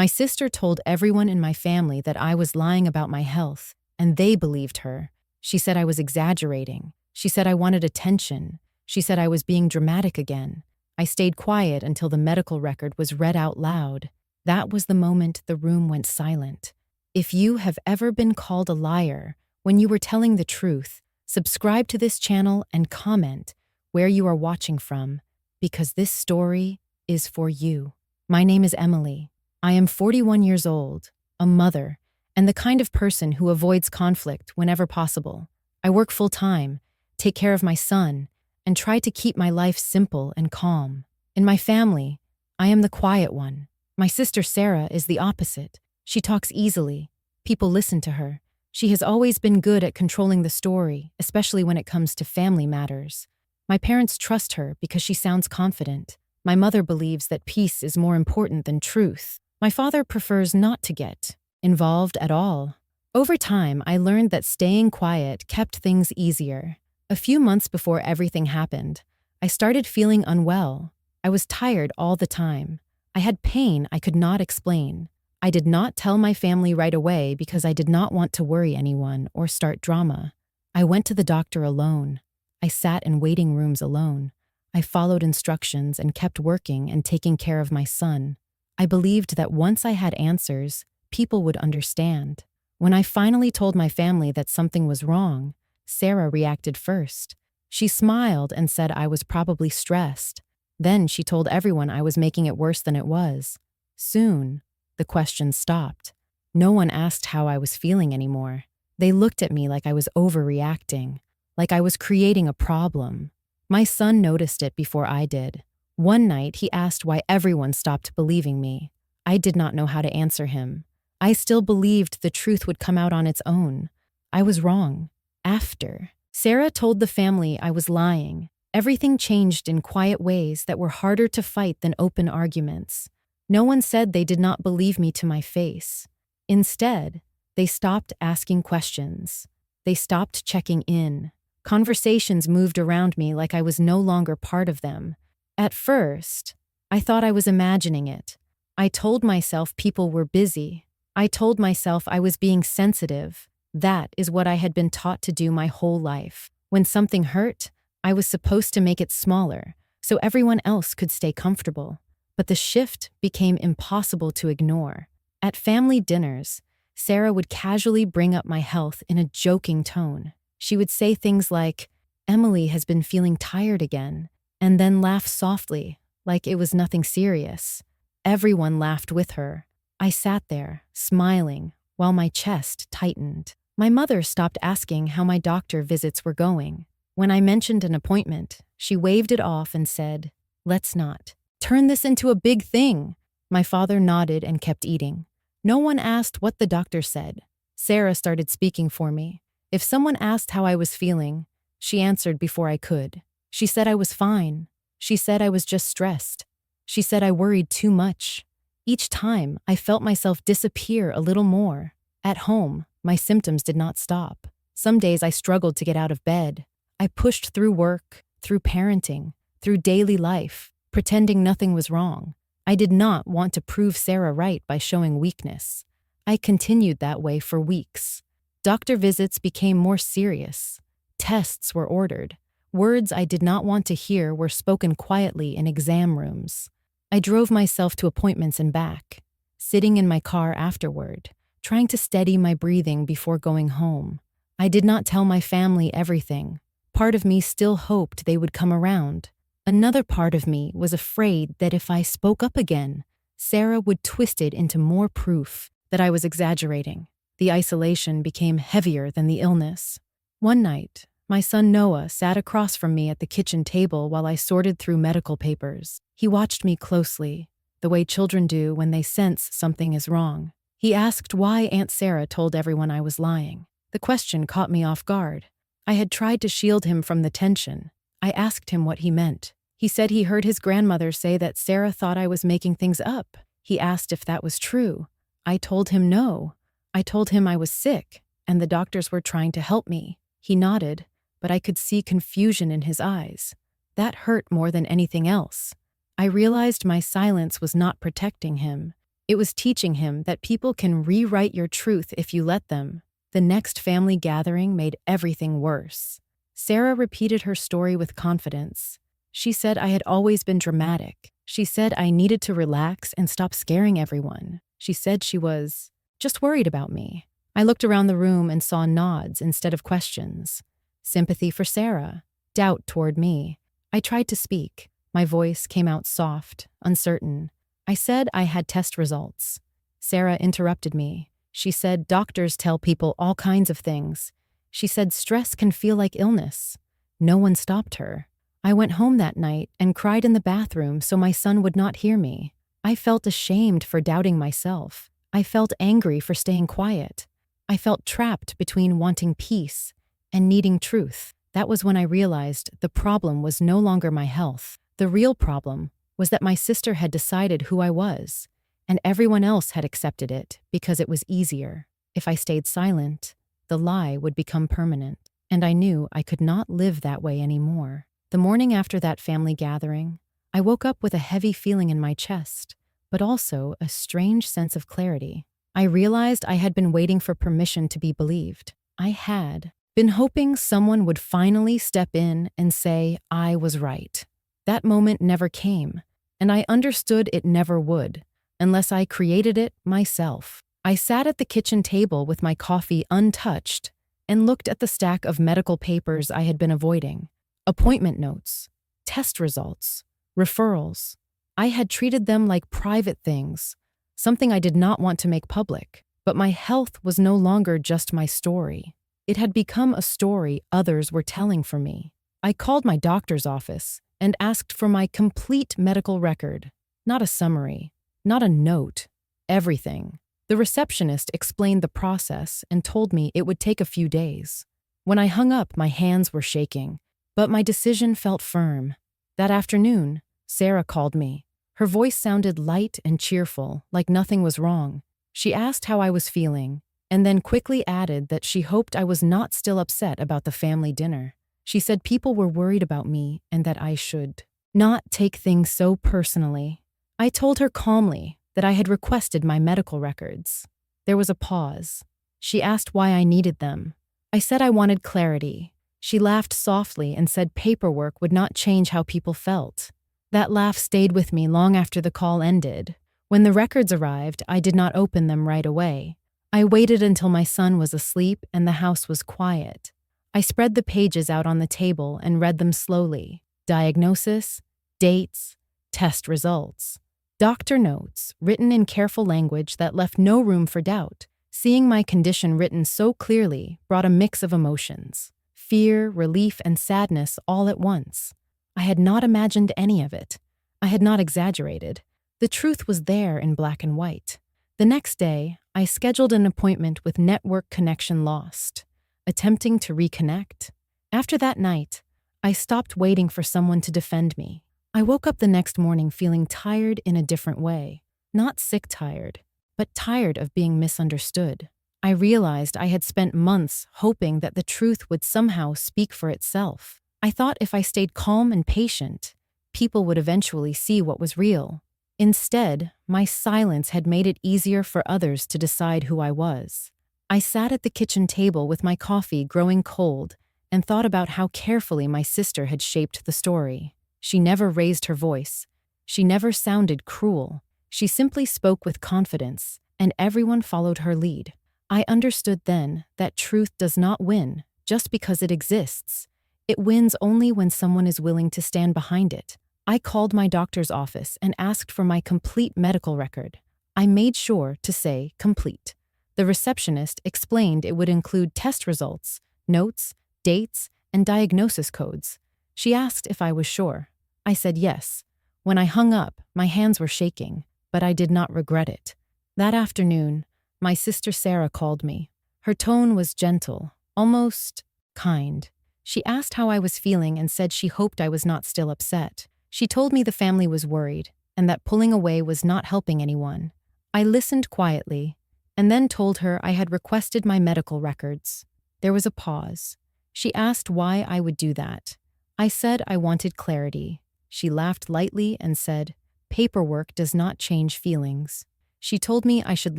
My sister told everyone in my family that I was lying about my health, and they believed her. She said I was exaggerating. She said I wanted attention. She said I was being dramatic again. I stayed quiet until the medical record was read out loud. That was the moment the room went silent. If you have ever been called a liar when you were telling the truth, subscribe to this channel and comment where you are watching from, because this story is for you. My name is Emily. I am 41 years old, a mother, and the kind of person who avoids conflict whenever possible. I work full-time, take care of my son, and try to keep my life simple and calm. In my family, I am the quiet one. My sister Sarah is the opposite. She talks easily. People listen to her. She has always been good at controlling the story, especially when it comes to family matters. My parents trust her because she sounds confident. My mother believes that peace is more important than truth. My father prefers not to get involved at all. Over time, I learned that staying quiet kept things easier. A few months before everything happened, I started feeling unwell. I was tired all the time. I had pain I could not explain. I did not tell my family right away because I did not want to worry anyone or start drama. I went to the doctor alone. I sat in waiting rooms alone. I followed instructions and kept working and taking care of my son. I believed that once I had answers, people would understand. When I finally told my family that something was wrong, Sarah reacted first. She smiled and said I was probably stressed. Then she told everyone I was making it worse than it was. Soon, the questions stopped. No one asked how I was feeling anymore. They looked at me like I was overreacting, like I was creating a problem. My son noticed it before I did. One night, he asked why everyone stopped believing me. I did not know how to answer him. I still believed the truth would come out on its own. I was wrong. After Sarah told the family I was lying, everything changed in quiet ways that were harder to fight than open arguments. No one said they did not believe me to my face. Instead, they stopped asking questions. They stopped checking in. Conversations moved around me like I was no longer part of them. At first, I thought I was imagining it. I told myself people were busy. I told myself I was being sensitive. That is what I had been taught to do my whole life. When something hurt, I was supposed to make it smaller, so everyone else could stay comfortable. But the shift became impossible to ignore. At family dinners, Sarah would casually bring up my health in a joking tone. She would say things like, "Emily has been feeling tired again," and then laugh softly, like it was nothing serious. Everyone laughed with her. I sat there, smiling, while my chest tightened. My mother stopped asking how my doctor visits were going. When I mentioned an appointment, she waved it off and said, "Let's not turn this into a big thing." My father nodded and kept eating. No one asked what the doctor said. Sarah started speaking for me. If someone asked how I was feeling, she answered before I could. She said I was fine. She said I was just stressed. She said I worried too much. Each time, I felt myself disappear a little more. At home, my symptoms did not stop. Some days I struggled to get out of bed. I pushed through work, through parenting, through daily life, pretending nothing was wrong. I did not want to prove Sarah right by showing weakness. I continued that way for weeks. Doctor visits became more serious. Tests were ordered. Words I did not want to hear were spoken quietly in exam rooms. I drove myself to appointments and back, sitting in my car afterward, trying to steady my breathing before going home. I did not tell my family everything. Part of me still hoped they would come around. Another part of me was afraid that if I spoke up again, Sarah would twist it into more proof that I was exaggerating. The isolation became heavier than the illness. One night, my son Noah sat across from me at the kitchen table while I sorted through medical papers. He watched me closely, the way children do when they sense something is wrong. He asked why Aunt Sarah told everyone I was lying. The question caught me off guard. I had tried to shield him from the tension. I asked him what he meant. He said he heard his grandmother say that Sarah thought I was making things up. He asked if that was true. I told him no. I told him I was sick, and the doctors were trying to help me. He nodded, but I could see confusion in his eyes. That hurt more than anything else. I realized my silence was not protecting him. It was teaching him that people can rewrite your truth if you let them. The next family gathering made everything worse. Sarah repeated her story with confidence. She said I had always been dramatic. She said I needed to relax and stop scaring everyone. She said she was just worried about me. I looked around the room and saw nods instead of questions. Sympathy for Sarah, doubt toward me. I tried to speak. My voice came out soft, uncertain. I said I had test results. Sarah interrupted me. She said doctors tell people all kinds of things. She said stress can feel like illness. No one stopped her. I went home that night and cried in the bathroom so my son would not hear me. I felt ashamed for doubting myself. I felt angry for staying quiet. I felt trapped between wanting peace and needing truth. That was when I realized the problem was no longer my health. The real problem was that my sister had decided who I was, and everyone else had accepted it because it was easier. If I stayed silent, the lie would become permanent, and I knew I could not live that way anymore. The morning after that family gathering, I woke up with a heavy feeling in my chest, but also a strange sense of clarity. I realized I had been waiting for permission to be believed. I had been hoping someone would finally step in and say I was right. That moment never came, and I understood it never would, unless I created it myself. I sat at the kitchen table with my coffee untouched and looked at the stack of medical papers I had been avoiding. Appointment notes, test results, referrals. I had treated them like private things, something I did not want to make public. But my health was no longer just my story. It had become a story others were telling for me. I called my doctor's office and asked for my complete medical record. Not a summary, not a note, everything. The receptionist explained the process and told me it would take a few days. When I hung up, my hands were shaking, but my decision felt firm. That afternoon, Sarah called me. Her voice sounded light and cheerful, like nothing was wrong. She asked how I was feeling, and then quickly added that she hoped I was not still upset about the family dinner. She said people were worried about me and that I should not take things so personally. I told her calmly that I had requested my medical records. There was a pause. She asked why I needed them. I said I wanted clarity. She laughed softly and said paperwork would not change how people felt. That laugh stayed with me long after the call ended. When the records arrived, I did not open them right away. I waited until my son was asleep and the house was quiet. I spread the pages out on the table and read them slowly. Diagnosis, dates, test results. Doctor notes, written in careful language that left no room for doubt. Seeing my condition written so clearly brought a mix of emotions. Fear, relief, and sadness all at once. I had not imagined any of it. I had not exaggerated. The truth was there in black and white. The next day, I scheduled an appointment with network connection lost, attempting to reconnect. After that night, I stopped waiting for someone to defend me. I woke up the next morning feeling tired in a different way. Not sick tired, but tired of being misunderstood. I realized I had spent months hoping that the truth would somehow speak for itself. I thought if I stayed calm and patient, people would eventually see what was real. Instead, my silence had made it easier for others to decide who I was. I sat at the kitchen table with my coffee growing cold and thought about how carefully my sister had shaped the story. She never raised her voice. She never sounded cruel. She simply spoke with confidence, and everyone followed her lead. I understood then that truth does not win just because it exists. It wins only when someone is willing to stand behind it. I called my doctor's office and asked for my complete medical record. I made sure to say complete. The receptionist explained it would include test results, notes, dates, and diagnosis codes. She asked if I was sure. I said yes. When I hung up, my hands were shaking, but I did not regret it. That afternoon, my sister Sarah called me. Her tone was gentle, almost kind. She asked how I was feeling and said she hoped I was not still upset. She told me the family was worried and that pulling away was not helping anyone. I listened quietly and then told her I had requested my medical records. There was a pause. She asked why I would do that. I said I wanted clarity. She laughed lightly and said, "Paperwork does not change feelings." She told me I should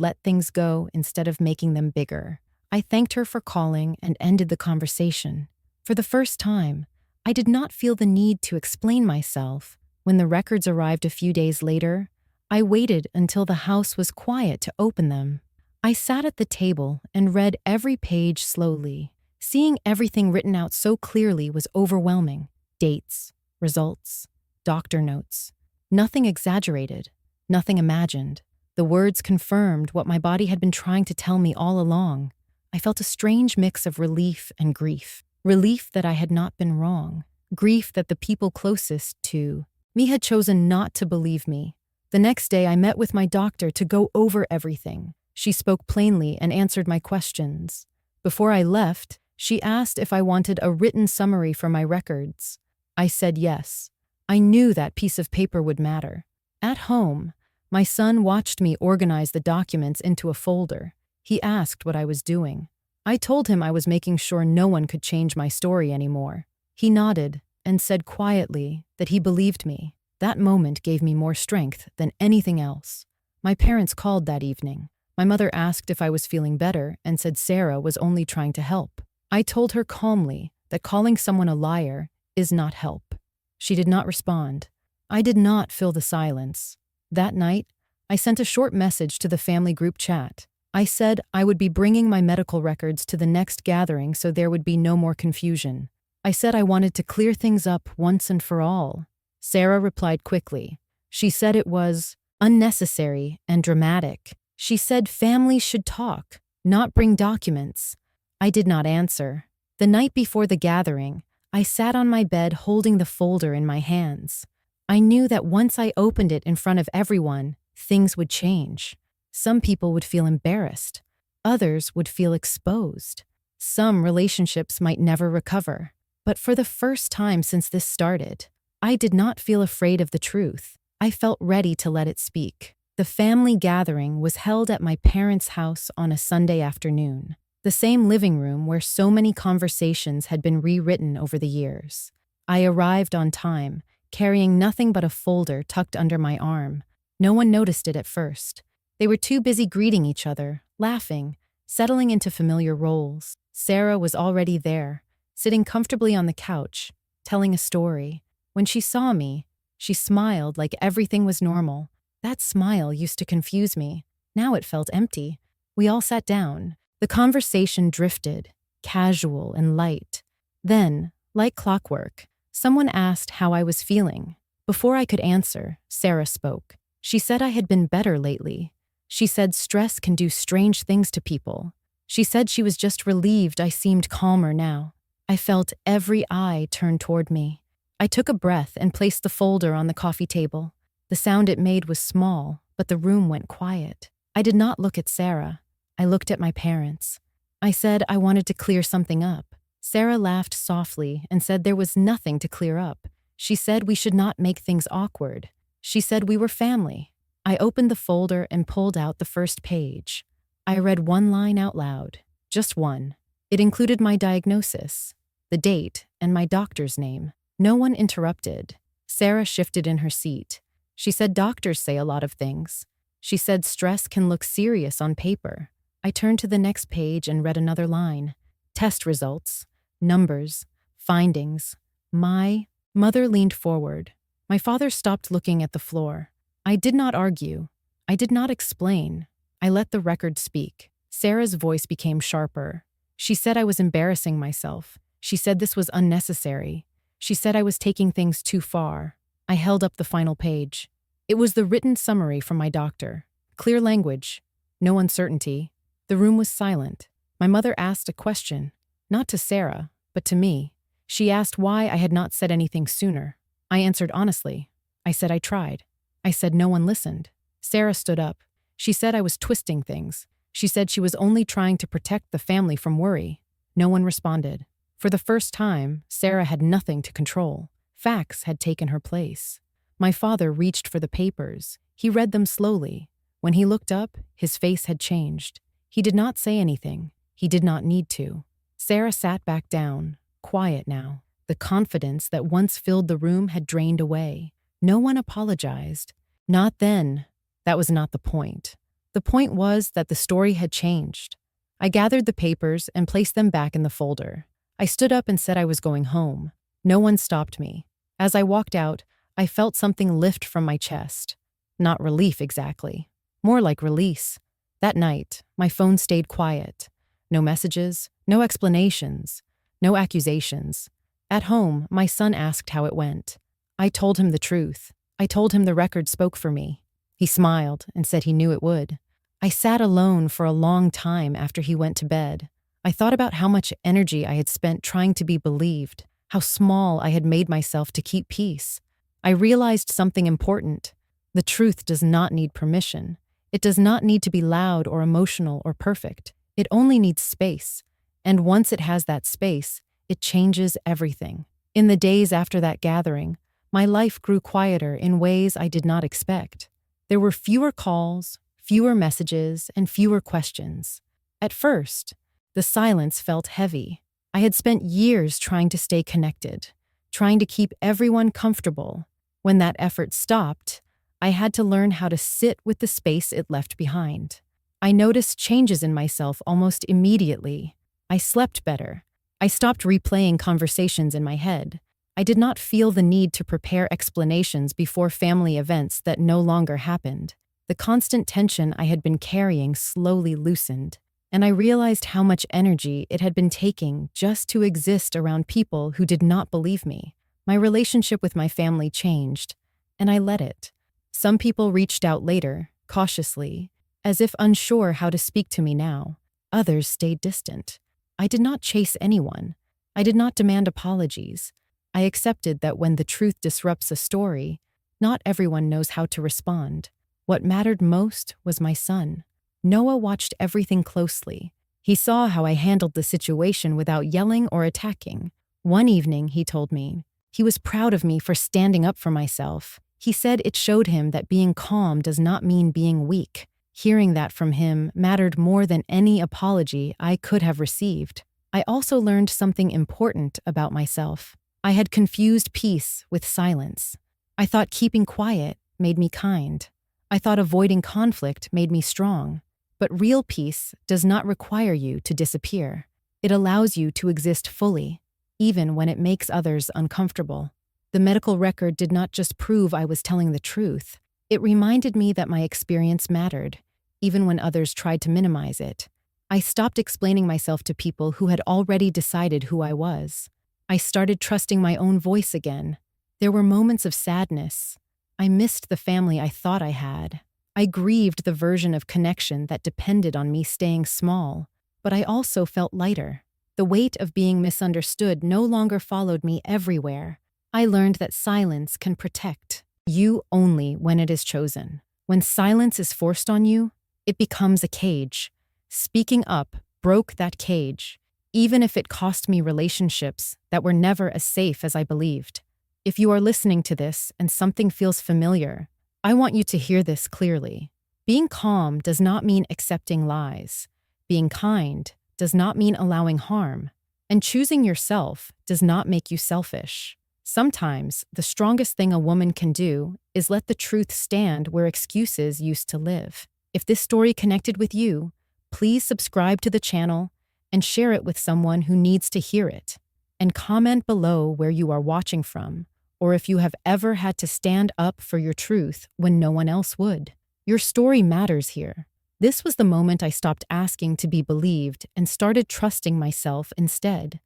let things go instead of making them bigger. I thanked her for calling and ended the conversation. For the first time, I did not feel the need to explain myself. When the records arrived a few days later, I waited until the house was quiet to open them. I sat at the table and read every page slowly. Seeing everything written out so clearly was overwhelming. Dates, results, doctor notes. Nothing exaggerated, nothing imagined. The words confirmed what my body had been trying to tell me all along. I felt a strange mix of relief and grief. Relief that I had not been wrong. Grief that the people closest to me had chosen not to believe me. The next day, I met with my doctor to go over everything. She spoke plainly and answered my questions. Before I left, she asked if I wanted a written summary for my records. I said yes. I knew that piece of paper would matter. At home, my son watched me organize the documents into a folder. He asked what I was doing. I told him I was making sure no one could change my story anymore. He nodded and said quietly that he believed me. That moment gave me more strength than anything else. My parents called that evening. My mother asked if I was feeling better and said Sarah was only trying to help. I told her calmly that calling someone a liar is not help. She did not respond. I did not fill the silence. That night, I sent a short message to the family group chat. I said I would be bringing my medical records to the next gathering so there would be no more confusion. I said I wanted to clear things up once and for all. Sarah replied quickly. She said it was unnecessary and dramatic. She said families should talk, not bring documents. I did not answer. The night before the gathering, I sat on my bed holding the folder in my hands. I knew that once I opened it in front of everyone, things would change. Some people would feel embarrassed. Others would feel exposed. Some relationships might never recover. But for the first time since this started, I did not feel afraid of the truth. I felt ready to let it speak. The family gathering was held at my parents' house on a Sunday afternoon, the same living room where so many conversations had been rewritten over the years. I arrived on time, carrying nothing but a folder tucked under my arm. No one noticed it at first. They were too busy greeting each other, laughing, settling into familiar roles. Sarah was already there, sitting comfortably on the couch, telling a story. When she saw me, she smiled like everything was normal. That smile used to confuse me. Now it felt empty. We all sat down. The conversation drifted, casual and light. Then, like clockwork, someone asked how I was feeling. Before I could answer, Sarah spoke. She said I had been better lately. She said stress can do strange things to people. She said she was just relieved I seemed calmer now. I felt every eye turn toward me. I took a breath and placed the folder on the coffee table. The sound it made was small, but the room went quiet. I did not look at Sarah. I looked at my parents. I said I wanted to clear something up. Sarah laughed softly and said there was nothing to clear up. She said we should not make things awkward. She said we were family. I opened the folder and pulled out the first page. I read one line out loud, just one. It included my diagnosis, the date, and my doctor's name. No one interrupted. Sarah shifted in her seat. She said doctors say a lot of things. She said stress can look serious on paper. I turned to the next page and read another line. Test results, numbers, findings. My mother leaned forward. My father stopped looking at the floor. I did not argue. I did not explain. I let the record speak. Sarah's voice became sharper. She said I was embarrassing myself. She said this was unnecessary. She said I was taking things too far. I held up the final page. It was the written summary from my doctor. Clear language. No uncertainty. The room was silent. My mother asked a question, not to Sarah, but to me. She asked why I had not said anything sooner. I answered honestly. I said I tried. I said no one listened. Sarah stood up. She said I was twisting things. She said she was only trying to protect the family from worry. No one responded. For the first time, Sarah had nothing to control. Facts had taken her place. My father reached for the papers. He read them slowly. When he looked up, his face had changed. He did not say anything. He did not need to. Sarah sat back down, quiet now. The confidence that once filled the room had drained away. No one apologized. Not then. That was not the point. The point was that the story had changed. I gathered the papers and placed them back in the folder. I stood up and said I was going home. No one stopped me. As I walked out, I felt something lift from my chest. Not relief exactly. More like release. That night, my phone stayed quiet. No messages, no explanations, no accusations. At home, my son asked how it went. I told him the truth. I told him the record spoke for me. He smiled and said he knew it would. I sat alone for a long time after he went to bed. I thought about how much energy I had spent trying to be believed, how small I had made myself to keep peace. I realized something important. The truth does not need permission. It does not need to be loud or emotional or perfect. It only needs space. And once it has that space, it changes everything. In the days after that gathering, my life grew quieter in ways I did not expect. There were fewer calls, fewer messages, and fewer questions. At first, the silence felt heavy. I had spent years trying to stay connected, trying to keep everyone comfortable. When that effort stopped, I had to learn how to sit with the space it left behind. I noticed changes in myself almost immediately. I slept better. I stopped replaying conversations in my head. I did not feel the need to prepare explanations before family events that no longer happened. The constant tension I had been carrying slowly loosened, and I realized how much energy it had been taking just to exist around people who did not believe me. My relationship with my family changed, and I let it. Some people reached out later, cautiously, as if unsure how to speak to me now. Others stayed distant. I did not chase anyone. I did not demand apologies. I accepted that when the truth disrupts a story, not everyone knows how to respond. What mattered most was my son. Noah watched everything closely. He saw how I handled the situation without yelling or attacking. One evening, he told me, he was proud of me for standing up for myself. He said it showed him that being calm does not mean being weak. Hearing that from him mattered more than any apology I could have received. I also learned something important about myself. I had confused peace with silence. I thought keeping quiet made me kind. I thought avoiding conflict made me strong. But real peace does not require you to disappear. It allows you to exist fully, even when it makes others uncomfortable. The medical record did not just prove I was telling the truth. It reminded me that my experience mattered, even when others tried to minimize it. I stopped explaining myself to people who had already decided who I was. I started trusting my own voice again. There were moments of sadness. I missed the family I thought I had. I grieved the version of connection that depended on me staying small, but I also felt lighter. The weight of being misunderstood no longer followed me everywhere. I learned that silence can protect you only when it is chosen. When silence is forced on you, it becomes a cage. Speaking up broke that cage, even if it cost me relationships that were never as safe as I believed. If you are listening to this and something feels familiar, I want you to hear this clearly. Being calm does not mean accepting lies. Being kind does not mean allowing harm. And choosing yourself does not make you selfish. Sometimes, the strongest thing a woman can do is let the truth stand where excuses used to live. If this story connected with you, please subscribe to the channel and share it with someone who needs to hear it. And comment below where you are watching from, or if you have ever had to stand up for your truth when no one else would. Your story matters here. This was the moment I stopped asking to be believed and started trusting myself instead.